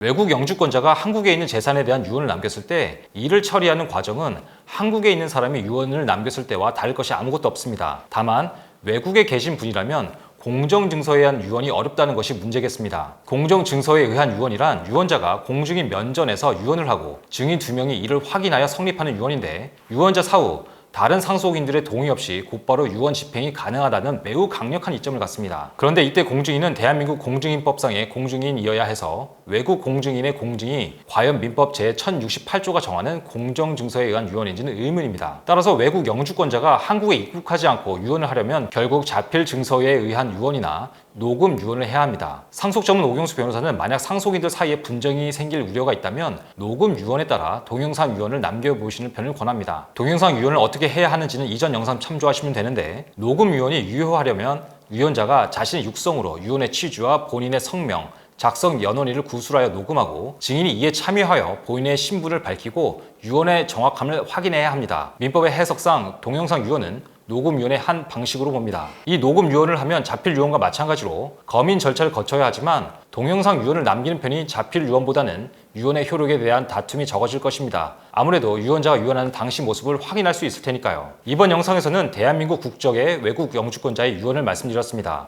외국 영주권자가 한국에 있는 재산에 대한 유언을 남겼을 때 이를 처리하는 과정은 한국에 있는 사람이 유언을 남겼을 때와 다를 것이 아무것도 없습니다. 다만 외국에 계신 분이라면 공정증서에 의한 유언이 어렵다는 것이 문제겠습니다. 공정증서에 의한 유언이란 유언자가 공증인 면전에서 유언을 하고 증인 2명이 이를 확인하여 성립하는 유언인데, 유언자 사후 다른 상속인들의 동의 없이 곧바로 유언 집행이 가능하다는 매우 강력한 이점을 갖습니다. 그런데 이때 공증인은 대한민국 공증인법상의 공증인이어야 해서 외국 공증인의 공증이 과연 민법 제1068조가 정하는 공정증서에 의한 유언인지는 의문입니다. 따라서 외국 영주권자가 한국에 입국하지 않고 유언을 하려면 결국 자필 증서에 의한 유언이나 녹음 유언을 해야 합니다. 상속 전문 오경수 변호사는 만약 상속인들 사이에 분쟁이 생길 우려가 있다면 녹음 유언에 따라 동영상 유언을 남겨보시는 편을 권합니다. 동영상 유언을 어떻게 해야 하는지는 이전 영상 참조하시면 되는데, 녹음 유언이 유효하려면 유언자가 자신의 육성으로 유언의 취지와 본인의 성명, 작성 연원일을 구술하여 녹음하고 증인이 이에 참여하여 본인의 신분을 밝히고 유언의 정확함을 확인해야 합니다. 민법의 해석상 동영상 유언은 녹음 유언의 한 방식으로 봅니다. 이 녹음 유언을 하면 자필 유언과 마찬가지로 검인 절차를 거쳐야 하지만 동영상 유언을 남기는 편이 자필 유언보다는 유언의 효력에 대한 다툼이 적어질 것입니다. 아무래도 유언자가 유언하는 당시 모습을 확인할 수 있을 테니까요. 이번 영상에서는 대한민국 국적의 외국 영주권자의 유언을 말씀드렸습니다.